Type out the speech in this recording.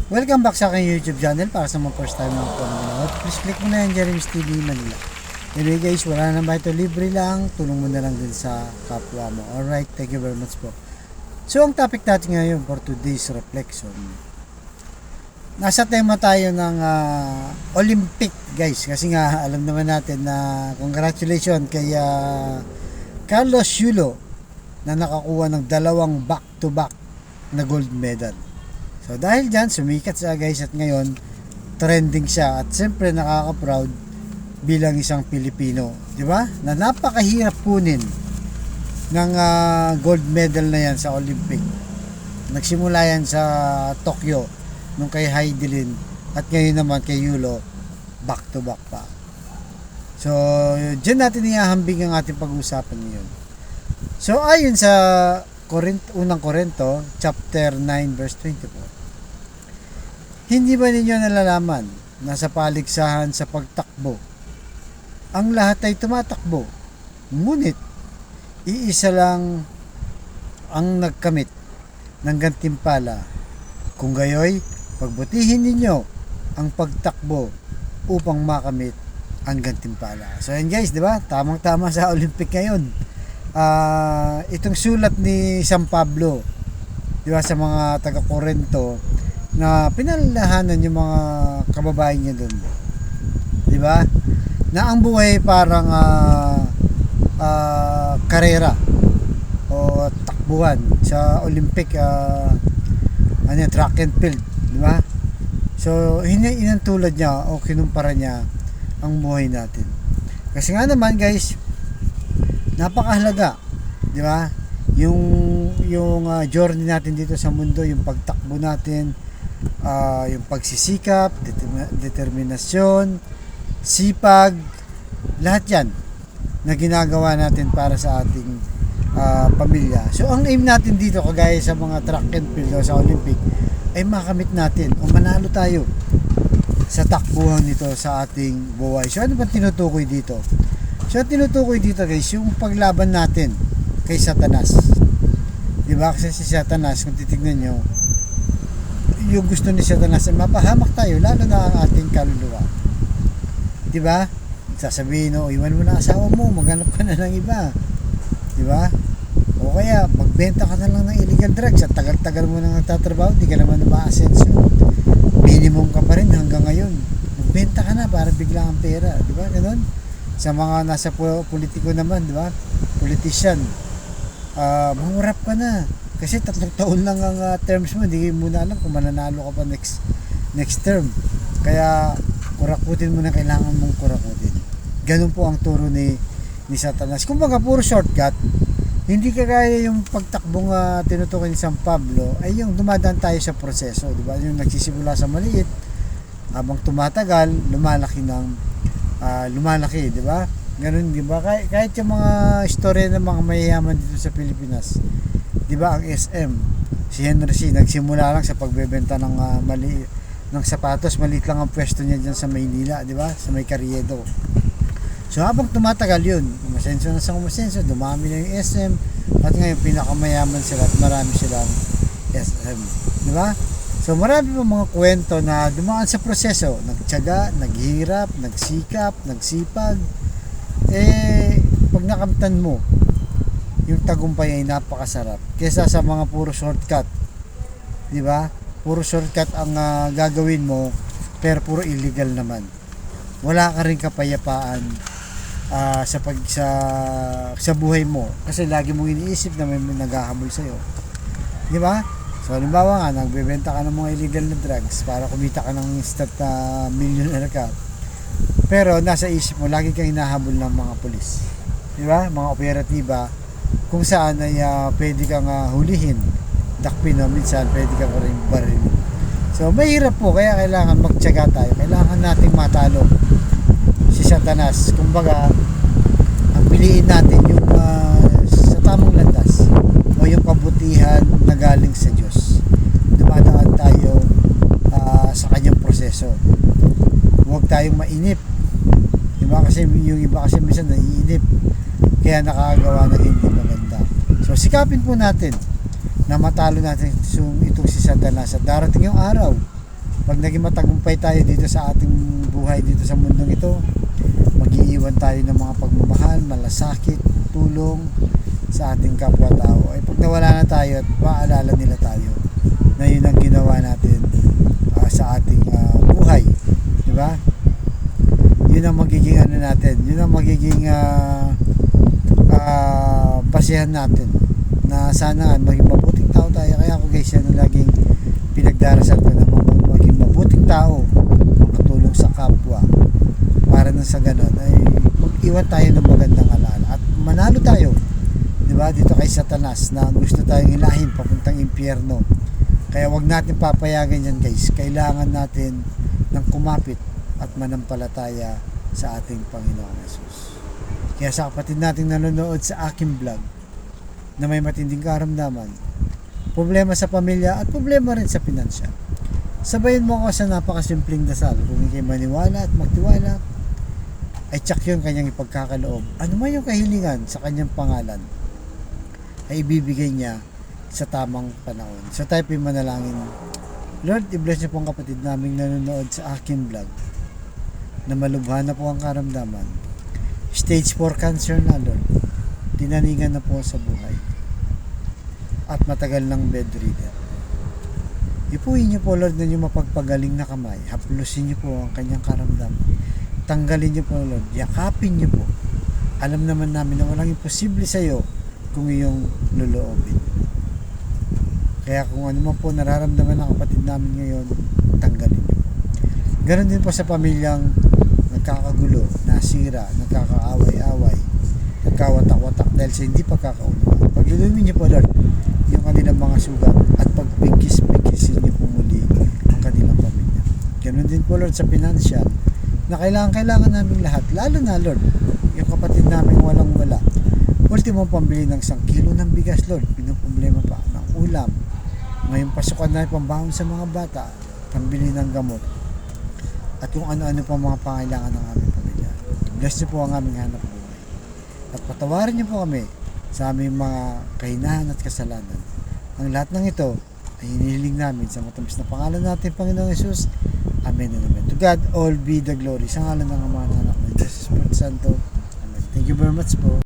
Welcome back sa aking YouTube channel. Para sa mga first time na po nanonood, please click mo na yung Jeremy's TV Manila. Anyway guys, wala na ba ito, libre lang, tulong mo na lang din sa kapwa mo. Alright, thank you very much po. So ang topic natin ngayon for today's reflection, nasa tema tayo ng Olympic guys. Kasi nga alam naman natin na congratulations kay Carlos Yulo na nakakuha ng dalawang back-to-back na gold medal. So dahil dyan, sumikat siya guys at ngayon trending siya at siyempre nakaka-proud bilang isang Pilipino, di ba? Na napakahirap kunin ng gold medal na yan sa Olympic. Nagsimula yan sa Tokyo nung kay Heidelin at ngayon naman kay Yulo back to back pa. So dyan natin ihahambing ang ating pag-uusapan ngayon. So ayon sa unang Korinto chapter 9 verse 24, hindi ba ninyo nalalaman na sa paligsahan sa pagtakbo, ang lahat ay tumatakbo, ngunit iisa lang ang nagkamit ng gantimpala. Kung gayoy, pagbutihin ninyo ang pagtakbo upang makamit ang gantimpala. So yan guys, di ba? Tamang-tama sa Olympic ngayon. Itong sulat ni San Pablo, di ba, sa mga taga-Korinto, na pinalalahanan yung mga kababayan niya doon, di ba, na ang buhay parang karera o takbuhan sa Olympic, track and field, di ba? So inantulad niya o kinumpara niya ang buhay natin, kasi nga naman guys, napakahalaga, di ba, yung journey natin dito sa mundo, yung pagtakbo natin, yung pagsisikap, determinasyon, sipag, lahat yan na ginagawa natin para sa ating pamilya. So ang aim natin dito, kagaya sa mga track and field o sa Olympic, ay makamit natin o manalo tayo sa takbuhan nito sa ating buhay. So ano ba tinutukoy dito? So tinutukoy dito guys, yung paglaban natin kay Satanas, diba? Kasi si Satanas, kung titignan nyo, yung gusto ni Satanas ay mapahamak tayo, lalo na ang ating kaluluwa, diba? Sasabihin, iwan mo na asawa mo, maghanap ka na ng iba, diba? O kaya magbenta ka na lang ng illegal drugs at tagal-tagal mo nang nagtatrabaho, di ka naman ma-ascenso, minimum ka pa rin hanggang ngayon, magbenta ka na para bigla ang pera, diba? Ganun. Sa mga nasa politiko naman, diba, politician, mangurap ka na kasi 3 taon lang ang terms mo, hindi mo na alam kung mananalo ka pa next term, kaya kurakutin mo na kailangan mong kurakutin. Ganun po ang turo ni Satanas. Kumbaga puro shortcut, hindi kagaya yung pagtakbong tinutukoy ni San Pablo, ay yung dumadaan tayo sa proseso, diba? Yung nagsisimula sa maliit, habang tumatagal lumalaki, diba? Ganun, diba? Kahit yung mga istorya ng mga mayayaman dito sa Pilipinas, diba, ang SM, si Henry C, nagsimula lang sa pagbebenta ng ng sapatos, maliit lang ang pwesto niya dyan sa Maynila, diba, sa may Carriedo. So habang tumatagal yun, umasenso na sa umasenso, dumami na yung SM, at ngayon pinakamayaman sila at marami silang SM, diba? So marami pa mga kwento na dumaan sa proseso, nagtiyaga, naghirap, nagsikap, nagsipag. Pag nakamtan mo, yung tagumpay ay napakasarap kesa sa mga puro shortcut, di ba? Puro shortcut ang gagawin mo, pero puro illegal naman. Wala ka rin kapayapaan sa buhay mo, kasi lagi mong iniisip na may naghahabol sa iyo, di ba? So halimbawa nga, nagbebenta ka ng mga illegal na drugs para kumita ka ng instant millionaire ka, pero nasa isip mo lagi kang hinahabol ng mga pulis, di ba? Mga operatiba, kung saan ay pwede kang hulihin, dakpin, o minsan pwede kang rin barilin. So mahirap po, kaya kailangan magtiyaga tayo, kailangan nating matalo si Satanas. Kumbaga, ang piliin natin yung sa tamang landas, o yung kabutihan na galing sa Diyos. Dumadaan tayo sa kanyang proseso, huwag tayong mainip, diba? Kasi yung iba kasi minsan naiinip, kaya nakakagawa ng hindi maganda. So sikapin po natin na matalo natin itong si Satanas, at darating yung araw Pag naging matagumpay tayo dito sa ating buhay dito sa mundong ito, mag-iiwan tayo ng mga pagmamahal, malasakit, tulong sa ating kapwa-tao. Ay pag nawala na tayo at maalala nila tayo na yun ang ginawa natin sa ating buhay, di ba? Yun ang magiging ano natin, yun ang magiging basihan natin na sana maging mabuting tao tayo. Kaya ako guys, yan ang laging pinagdarasal ko na maging mabuting tao, makatulong sa kapwa, para na sa ganon ay mag-iwan tayo ng magandang alaala at manalo tayo, di ba, dito kay Satanas na gusto tayong ilahin papuntang impyerno. Kaya wag natin papayagan yan guys. Kailangan natin ng kumapit at manampalataya sa ating Panginoong Yesus. Kaya sa kapatid nating nanonood sa aking vlog na may matinding karamdaman, problema sa pamilya at problema rin sa pinansya, sabayin mo ako sa napakasimpleng dasal. Kung hindi maniwala at magtiwala, ay tsak yun kanyang ipagkakaloob. Ano man yung kahilingan sa kanyang pangalan, ay ibibigay niya sa tamang panahon. So tayo po yung manalangin. Lord, i-bless niyo po ang kapatid naming nanonood sa aking vlog na malubha na po ang karamdaman. Stage 4 cancer na, Lord. Tinaningan na po sa buhay. At matagal ng bedridden. Ipuin niyo po, Lord, na yung mapagpagaling na kamay. Haplusin niyo po ang kanyang karamdaman. Tanggalin niyo po, Lord. Yakapin niyo po. Alam naman namin na walang imposible sa iyo kung iyong loloobin. Kaya kung ano man po nararamdaman ng kapatid namin ngayon, tanggalin niyo. Ganon din po sa pamilyang nagkakagulo, nasira, nagkakaaway-away, nagkawatak-watak dahil sa hindi pagkakaunawaan. Paglulumin niyo po, Lord, yung kanilang mga sugat at pagpigis-pigisin niyo po muli ang kanilang pamilya. Ganon din po, Lord, sa financial na kailangan namin lahat, lalo na, Lord, yung kapatid namin walang-wala. Ultimo pambili ng 1 kilo ng bigas, Lord, pinoproblema pa ng ulam. Ngayon pasukan na pambahon sa mga bata, pambili ng gamot, at kung ano-ano pa mga pangailangan ng aming pamilya. Bless niyo po ang aming hanap buhay. At patawarin niyo po kami sa aming mga kahinahan at kasalanan. Ang lahat ng ito ay hinihiling namin sa matamis na pangalan natin, Panginoong Yesus. Amen and amen. To God all be the glory. Sa ngalan ng Ama, ng Anak, ng Diyos, Espiritu Santo. Amen. Thank you very much po.